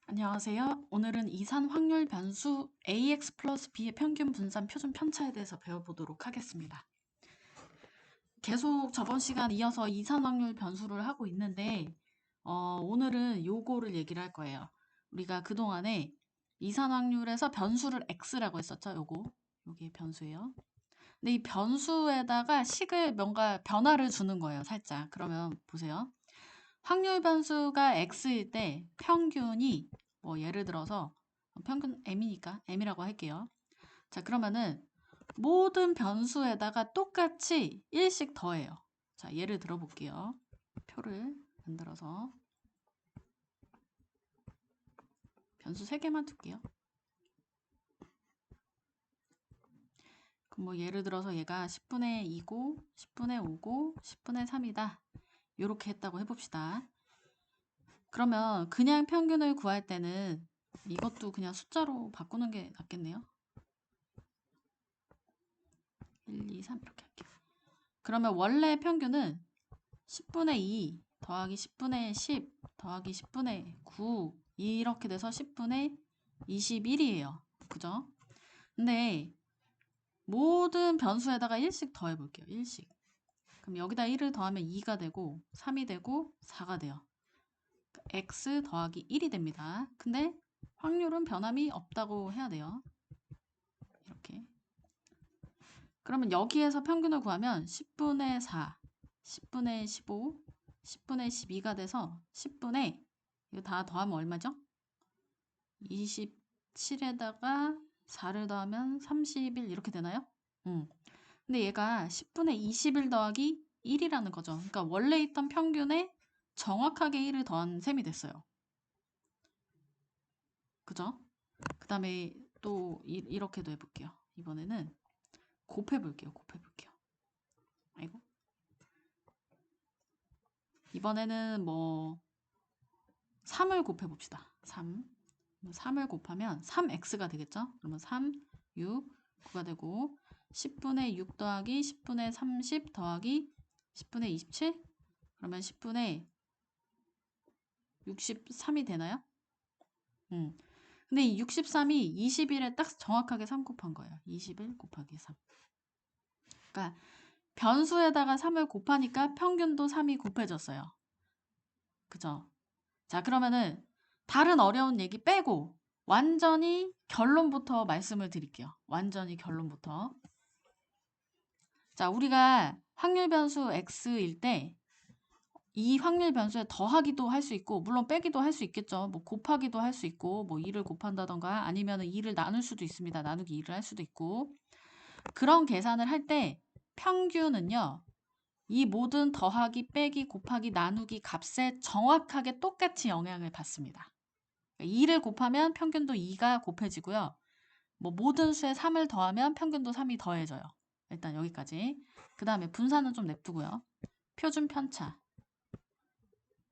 안녕하세요. 오늘은 이산 확률 변수 ax 플러스 b의 평균 분산 표준 편차에 대해서 배워보도록 하겠습니다. 계속 저번 시간 이어서 이산 확률 변수를 하고 있는데 오늘은 요거를 얘기를 할 거예요. 우리가 그동안에 이산 확률에서 변수를 x라고 했었죠. 요게 변수예요. 근데 이 변수에다가 식을 뭔가 변화를 주는 거예요. 살짝. 그러면 보세요. 확률 변수가 x일 때 평균이 뭐 예를 들어서 평균 m이니까 m이라고 할게요. 자, 그러면은 모든 변수에다가 똑같이 1씩 더해요. 자, 예를 들어 볼게요. 표를 만들어서 변수 3개만 둘게요. 그럼 뭐 예를 들어서 얘가 10분의 2고 10분의 5고 10분의 3이다. 요렇게 했다고 해봅시다. 그러면 그냥 평균을 구할 때는 이것도 그냥 숫자로 바꾸는 게 낫겠네요. 1, 2, 3 이렇게 할게요. 그러면 원래 평균은 10분의 2 더하기 10분의 10 더하기 10분의 9 이렇게 돼서 10분의 21이에요. 그죠? 근데 모든 변수에다가 1씩 더해볼게요. 1씩. 그럼 여기다 1을 더하면 2가 되고 3이 되고 4가 돼요. x 더하기 1이 됩니다. 근데 확률은 변함이 없다고 해야 돼요. 이렇게. 그러면 여기에서 평균을 구하면 10분의 4, 10분의 15, 10분의 12가 돼서 10분의 이거 다 더하면 얼마죠? 27에다가 4를 더하면 31 이렇게 되나요? 근데 얘가 10분의 21 더하기 1이라는 거죠. 그러니까 원래 있던 평균에 정확하게 1을 더한 셈이 됐어요. 그죠? 그 다음에 또 이렇게도 해볼게요. 이번에는 곱해볼게요. 아이고. 이번에는 뭐 3을 곱해봅시다. 3을 곱하면 3x가 되겠죠? 그러면 3, 6, 9가 되고 10분의 6 더하기 10분의 30 더하기 10분의 27? 그러면 10분의 63이 되나요? 근데 이 63이 21에 딱 정확하게 3 곱한 거예요. 21 곱하기 3. 그러니까 변수에다가 3을 곱하니까 평균도 3이 곱해졌어요. 그죠? 자, 그러면은 다른 어려운 얘기 빼고 완전히 결론부터 말씀을 드릴게요. 완전히 결론부터. 자, 우리가 확률 변수 x일 때 이 확률 변수에 더하기도 할 수 있고 물론 빼기도 할 수 있겠죠. 뭐 곱하기도 할 수 있고 뭐 2를 곱한다던가 아니면 2를 나눌 수도 있습니다. 나누기 2를 할 수도 있고 그런 계산을 할 때 평균은요. 이 모든 더하기, 빼기, 곱하기, 나누기 값에 정확하게 똑같이 영향을 받습니다. 2를 곱하면 평균도 2가 곱해지고요. 뭐 모든 수에 3을 더하면 평균도 3이 더해져요. 일단 여기까지. 그 다음에 분산은 좀 냅두고요. 표준 편차.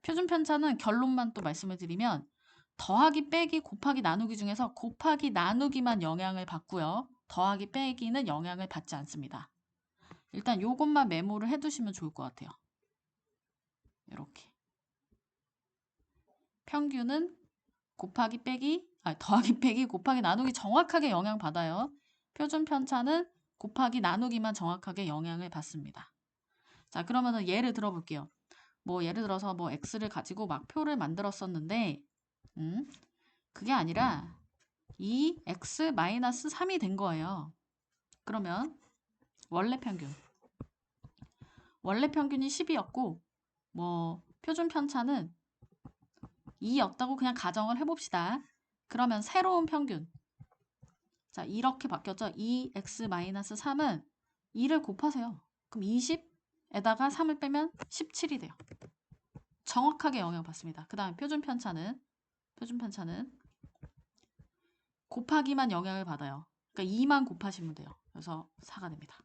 표준 편차는 결론만 또 말씀을 드리면 더하기, 빼기, 곱하기, 나누기 중에서 곱하기, 나누기만 영향을 받고요. 더하기, 빼기는 영향을 받지 않습니다. 일단 요것만 메모를 해두시면 좋을 것 같아요. 이렇게. 평균은 곱하기, 빼기, 더하기, 빼기, 곱하기, 나누기 정확하게 영향받아요. 표준 편차는 곱하기, 나누기만 정확하게 영향을 받습니다. 자, 그러면은 예를 들어 볼게요. 뭐 예를 들어서 뭐 x를 가지고 막 표를 만들었었는데 그게 아니라 이 x-3이 된 거예요. 그러면 원래 평균이 10이었고 뭐 표준 편차는 2였다고 그냥 가정을 해봅시다. 그러면 새로운 평균 자 이렇게 바뀌었죠. 2x-3은 2를 곱하세요. 그럼 20에다가 3을 빼면 17이 돼요. 정확하게 영향받습니다. 그 다음에 표준 편차는 곱하기만 영향을 받아요. 그러니까 2만 곱하시면 돼요. 그래서 4가 됩니다.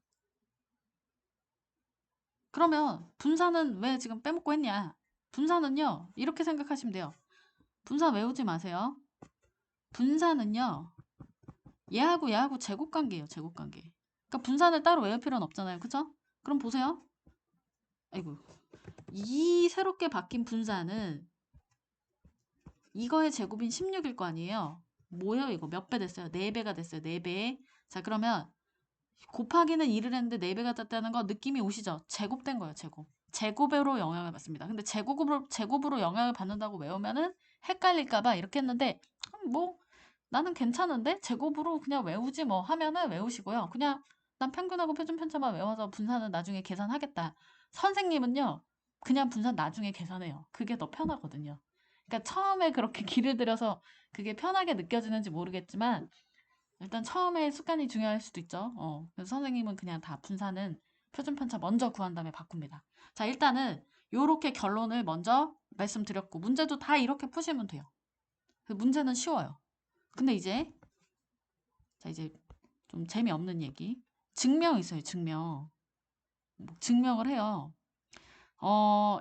그러면 분산은 왜 지금 빼먹고 했냐? 분산은요. 이렇게 생각하시면 돼요. 분산 외우지 마세요. 분산은요. 얘하고 제곱관계예요. 제곱관계. 그러니까 분산을 따로 외울 필요는 없잖아요. 그죠? 그럼 보세요. 아이고. 이 새롭게 바뀐 분산은 이거의 제곱인 16일 거 아니에요. 뭐예요 이거? 몇 배 됐어요? 4배가 됐어요. 4배. 자 그러면 곱하기는 2를 했는데 4배가 됐다는 거 느낌이 오시죠? 제곱된 거예요. 제곱. 제곱으로 영향을 받습니다. 근데 제곱으로 영향을 받는다고 외우면은 헷갈릴까봐 이렇게 했는데 뭐 나는 괜찮은데 제곱으로 그냥 외우지 뭐 하면은 외우시고요. 그냥 난 평균하고 표준편차만 외워서 분산은 나중에 계산하겠다. 선생님은요. 그냥 분산 나중에 계산해요. 그게 더 편하거든요. 그러니까 처음에 그렇게 길을 들여서 그게 편하게 느껴지는지 모르겠지만 일단 처음에 습관이 중요할 수도 있죠. 그래서 선생님은 그냥 다 분산은 표준편차 먼저 구한 다음에 바꿉니다. 자, 일단은 요렇게 결론을 먼저 말씀드렸고 문제도 다 이렇게 푸시면 돼요. 문제는 쉬워요. 근데 이제 좀 재미없는 얘기. 증명 있어요, 증명. 뭐 증명을 해요.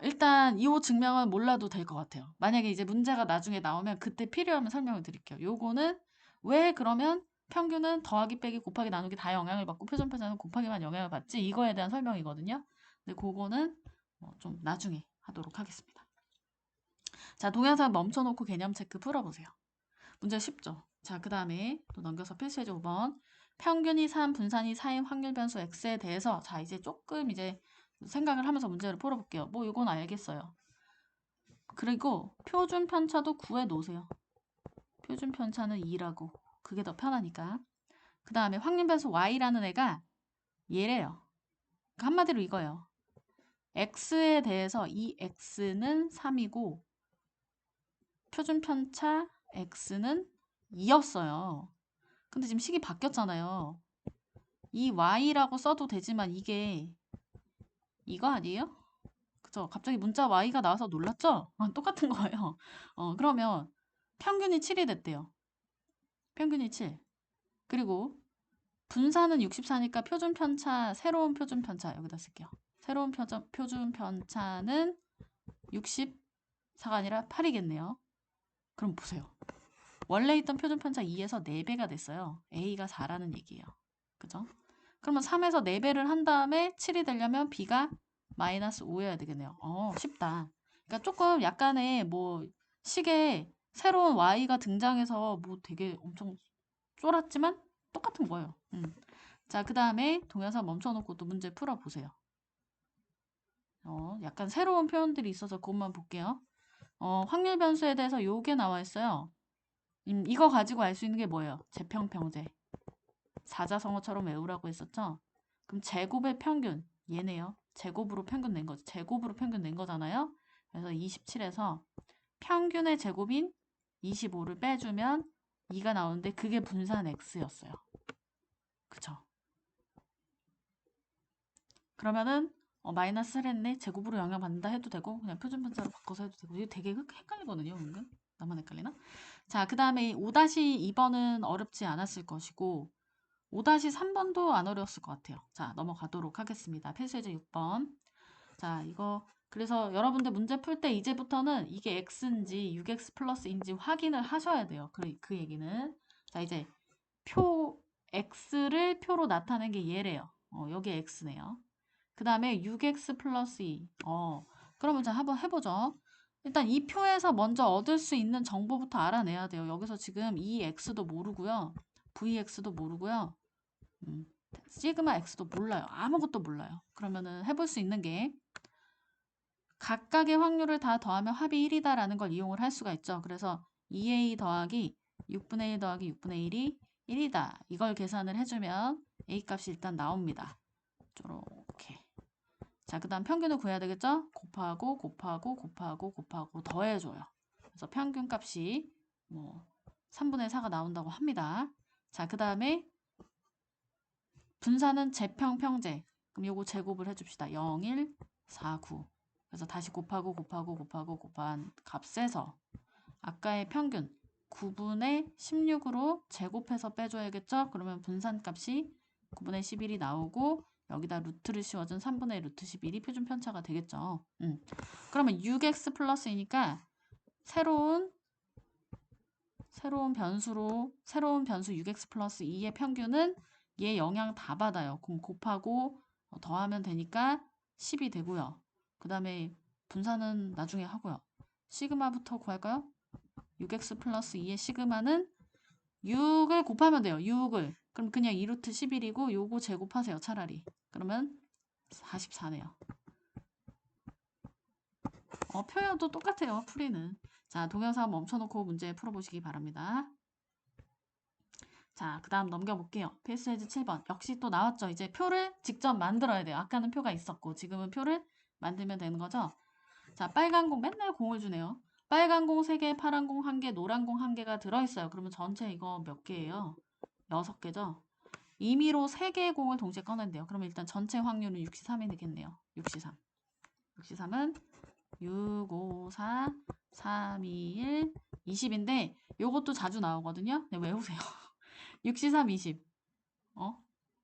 일단 이 증명은 몰라도 될 것 같아요. 만약에 이제 문제가 나중에 나오면 그때 필요하면 설명을 드릴게요. 요거는 왜 그러면 평균은 더하기 빼기 곱하기 나누기 다 영향을 받고 표준편차는 곱하기만 영향을 받지? 이거에 대한 설명이거든요. 근데 그거는 좀 나중에 하도록 하겠습니다. 자, 동영상 멈춰놓고 개념 체크 풀어보세요. 문제 쉽죠? 자, 그 다음에 또 넘겨서 필수예제 5번. 평균이 3, 분산이 4인 확률 변수 x에 대해서 자, 이제 조금 이제 생각을 하면서 문제를 풀어볼게요. 뭐 이건 알겠어요. 그리고 표준 편차도 구해 놓으세요. 표준 편차는 2라고. 그게 더 편하니까. 그 다음에 확률 변수 y라는 애가 얘래요. 그러니까 한마디로 이거예요. x에 대해서 이 x는 3이고 표준 편차 x는 2였어요. 근데 지금 식이 바뀌었잖아요. 이 y라고 써도 되지만 이게 이거 아니에요? 그죠? 갑자기 문자 y가 나와서 놀랐죠? 똑같은 거예요. 그러면 평균이 7이 됐대요. 평균이 7. 그리고 분산은 64니까 표준 편차, 새로운 표준 편차 여기다 쓸게요. 새로운 표준 편차는 64가 아니라 8이겠네요. 그럼 보세요. 원래 있던 표준 편차 2에서 4배가 됐어요. a가 4라는 얘기예요. 그죠? 그러면 3에서 4배를 한 다음에 7이 되려면 b가 마이너스 5여야 되겠네요. 쉽다. 그러니까 조금 약간의 뭐 식에 새로운 y가 등장해서 뭐 되게 엄청 쫄았지만 똑같은 거예요. 자, 그 다음에 동영상 멈춰놓고 또 문제 풀어보세요. 약간 새로운 표현들이 있어서 그것만 볼게요. 확률 변수에 대해서 요게 나와 있어요. 이거 가지고 알 수 있는 게 뭐예요? 제평평제. 사자성어처럼 외우라고 했었죠? 그럼 제곱의 평균, 얘네요. 제곱으로 평균 낸 거죠. 제곱으로 평균 낸 거잖아요. 그래서 27에서 평균의 제곱인 25를 빼주면 2가 나오는데 그게 분산 x였어요. 그쵸? 그러면은 마이너스를 했네. 제곱으로 영향받는다 해도 되고 그냥 표준편차로 바꿔서 해도 되고 이거 되게 헷갈리거든요. 은근. 나만 헷갈리나? 자, 그 다음에 5-2번은 어렵지 않았을 것이고 5-3번도 안 어려웠을 것 같아요. 자, 넘어가도록 하겠습니다. 필수예제 6번. 자, 이거 그래서 여러분들 문제 풀 때 이제부터는 이게 x인지 6x 플러스인지 확인을 하셔야 돼요. 그 얘기는. 자, 이제 x를 표로 나타낸 게 얘래요. 여기 x네요. 그 다음에 6x 플러스 2. 그러면 자, 한번 해보죠. 일단 이 표에서 먼저 얻을 수 있는 정보부터 알아내야 돼요. 여기서 지금 이 x도 모르고요. vx도 모르고요. 시그마 x도 몰라요. 아무것도 몰라요. 그러면은 해볼 수 있는 게 각각의 확률을 다 더하면 합이 1이다라는 걸 이용을 할 수가 있죠. 그래서 2a 더하기 6분의 1 더하기 6분의 1이 1이다. 이걸 계산을 해주면 a 값이 일단 나옵니다. 이렇게. 자, 그 다음 평균을 구해야 되겠죠? 곱하고 더해줘요. 그래서 평균 값이 뭐 3분의 4가 나온다고 합니다. 자, 그 다음에 분산은 제평평제. 그럼 요거 제곱을 해줍시다. 0, 1, 4, 9. 그래서 다시 곱한 값에서 아까의 평균 9분의 16으로 제곱해서 빼줘야겠죠? 그러면 분산값이 9분의 11이 나오고 여기다 루트를 씌워준 3분의 루트 11이 표준 편차가 되겠죠. 그러면 6x 플러스이니까 새로운 변수 6x 플러스 2의 평균은 얘 영향 다 받아요. 그럼 곱하고 더하면 되니까 10이 되고요. 그 다음에 분산은 나중에 하고요. 시그마부터 구할까요? 6x 플러스 2의 시그마는 6을 곱하면 돼요. 6을. 그럼 그냥 2루트 11이고 요거 제곱하세요. 차라리. 그러면 44네요. 표현도 똑같아요. 풀이는. 자, 동영상 멈춰놓고 문제 풀어보시기 바랍니다. 자, 그 다음 넘겨볼게요. 필수해지 7번. 역시 또 나왔죠. 이제 표를 직접 만들어야 돼요. 아까는 표가 있었고 지금은 표를 만들면 되는 거죠. 자, 빨간 공 맨날 공을 주네요. 빨간 공 3개, 파란 공 1개, 노란 공 1개가 들어있어요. 그러면 전체 이거 몇 개예요? 6개죠. 임의로 3개의 공을 동시에 꺼낸대요. 그러면 일단 전체 확률은 6시3이 되겠네요. 6시3. 6시3은 6, 5, 4, 3, 2, 1, 20인데 요것도 자주 나오거든요. 네, 외우세요. 6시3, 20.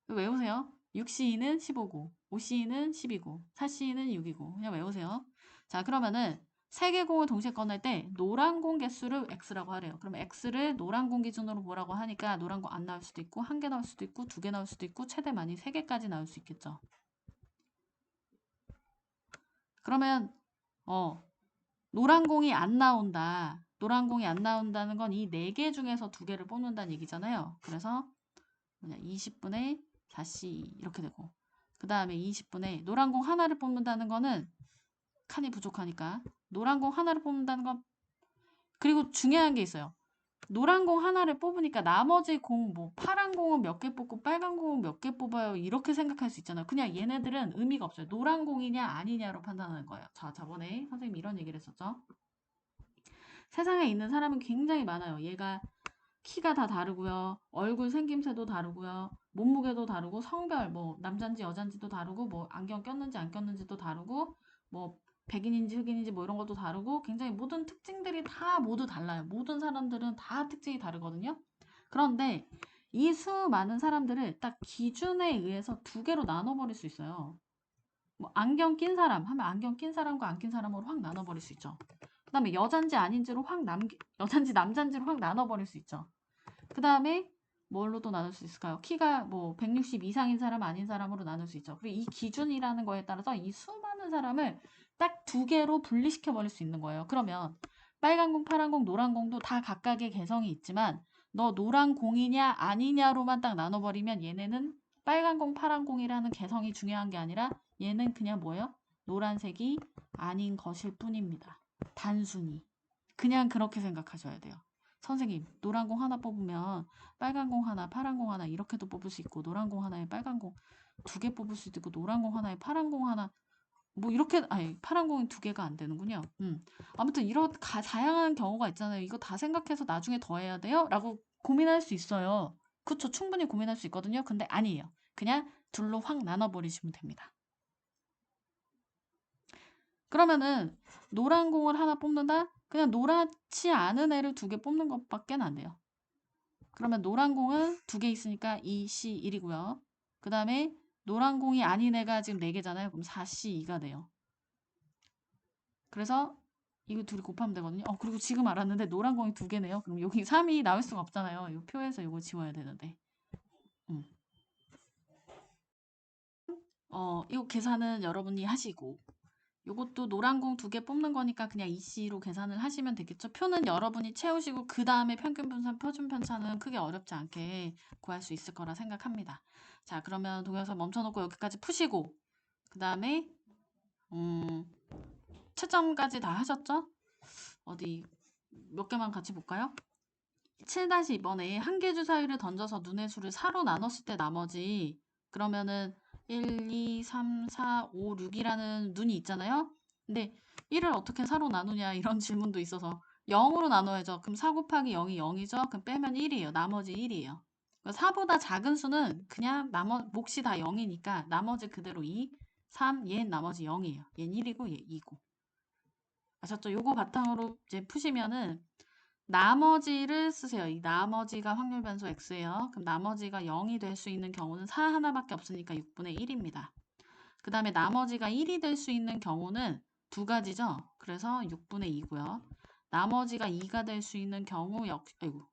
외우세요. 6시2는 15고, 5시2는 12고, 4시2는 6이고. 그냥 외우세요. 자, 그러면은 3개 공을 동시에 꺼낼 때 노란 공 개수를 x라고 하래요. 그럼 x를 노란 공 기준으로 보라고 하니까 노란 공 안 나올 수도 있고 1개 나올 수도 있고 2개 나올 수도 있고 최대 많이 3개까지 나올 수 있겠죠. 그러면 노란 공이 안 나온다. 노란 공이 안 나온다는 건 이 4개 중에서 2개를 뽑는다는 얘기잖아요. 그래서 20분의 4C 이렇게 되고 그 다음에 20분의 노란 공 하나를 뽑는다는 거는 칸이 부족하니까 노란 공 하나를 뽑는다는 건 그리고 중요한 게 있어요. 노란 공 하나를 뽑으니까 나머지 공 뭐 파란 공은 몇 개 뽑고 빨간 공은 몇 개 뽑아요 이렇게 생각할 수 있잖아요. 그냥 얘네들은 의미가 없어요. 노란 공이냐 아니냐로 판단하는 거예요. 자, 저번에 선생님이 이런 얘기를 했었죠. 세상에 있는 사람은 굉장히 많아요. 얘가 키가 다 다르고요. 얼굴 생김새도 다르고요. 몸무게도 다르고 성별 뭐 남잔지 여잔지도 다르고 뭐 안경 꼈는지 안 꼈는지도 다르고 뭐 백인인지 흑인인지 뭐 이런 것도 다르고 굉장히 모든 특징들이 다 모두 달라요. 모든 사람들은 다 특징이 다르거든요. 그런데 이 수많은 사람들을 딱 기준에 의해서 2개로 나눠버릴 수 있어요. 뭐 안경 낀 사람 하면 안경 낀 사람과 안 낀 사람으로 확 나눠버릴 수 있죠. 그 다음에 여잔지 아닌지로 여잔지 남잔지로 확 나눠버릴 수 있죠. 그 다음에 뭘로 또 나눌 수 있을까요? 키가 뭐 160 이상인 사람 아닌 사람으로 나눌 수 있죠. 그리고 이 기준이라는 거에 따라서 이 수많은 사람을 딱 2개로 분리시켜 버릴 수 있는 거예요. 그러면 빨간 공, 파란 공, 노란 공도 다 각각의 개성이 있지만 너 노란 공이냐 아니냐로만 딱 나눠버리면 얘네는 빨간 공, 파란 공이라는 개성이 중요한 게 아니라 얘는 그냥 뭐예요? 노란색이 아닌 것일 뿐입니다. 단순히. 그냥 그렇게 생각하셔야 돼요. 선생님, 노란 공 하나 뽑으면 빨간 공 하나, 파란 공 하나 이렇게도 뽑을 수 있고 노란 공 하나에 빨간 공 2개 뽑을 수도 있고 노란 공 하나에 파란 공 하나 뭐 이렇게 아니 파란 공이 2개가 안 되는군요. 아무튼 이런 다양한 경우가 있잖아요. 이거 다 생각해서 나중에 더해야 돼요? 라고 고민할 수 있어요. 그쵸, 충분히 고민할 수 있거든요. 근데 아니에요. 그냥 둘로 확 나눠버리시면 됩니다. 그러면은 노란 공을 하나 뽑는다? 그냥 노랗지 않은 애를 2개 뽑는 것밖에 안 돼요. 그러면 노란 공은 2개 있으니까 2C1이고요. 그 다음에 노란 공이 아닌 애가 지금 4개잖아요. 그럼 4C2가 돼요. 그래서 이거 둘이 곱하면 되거든요. 그리고 지금 알았는데 노란 공이 2개네요. 그럼 여기 3이 나올 수가 없잖아요. 이 표에서 이거 지워야 되는데. 이거 계산은 여러분이 하시고 요것도 노란 공 2개 뽑는 거니까 그냥 EC로 계산을 하시면 되겠죠. 표는 여러분이 채우시고 그 다음에 평균 분산, 표준 편차는 크게 어렵지 않게 구할 수 있을 거라 생각합니다. 자, 그러면 동영상 멈춰놓고 여기까지 푸시고 그 다음에 채점까지 다 하셨죠? 어디 몇 개만 같이 볼까요? 7-2번에 한 개 주사위를 던져서 눈의 수를 4로 나눴을 때 나머지 그러면은 1, 2, 3, 4, 5, 6이라는 눈이 있잖아요. 근데 1을 어떻게 4로 나누냐 이런 질문도 있어서 0으로 나눠야죠. 그럼 4 곱하기 0이 0이죠. 그럼 빼면 1이에요. 나머지 1이에요. 4보다 작은 수는 그냥 몫이 다 0이니까 나머지 그대로 2, 3, 얘는 나머지 0이에요. 얘는 1이고 얘 2고. 아셨죠? 요거 바탕으로 이제 푸시면은 나머지를 쓰세요. 이 나머지가 확률 변수 x예요. 그럼 나머지가 0이 될 수 있는 경우는 4 하나밖에 없으니까 6분의 1입니다. 그 다음에 나머지가 1이 될 수 있는 경우는 2가지죠. 그래서 6분의 2고요. 나머지가 2가 될 수 있는 경우 아이고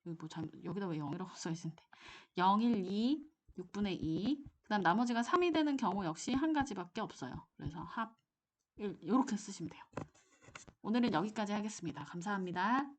여기 뭐 여기다 왜 0이라고 써있는데 0, 1, 2, 6분의 2. 그 다음 나머지가 3이 되는 경우 역시 한 가지밖에 없어요. 그래서 합 1 이렇게 쓰시면 돼요. 오늘은 여기까지 하겠습니다. 감사합니다.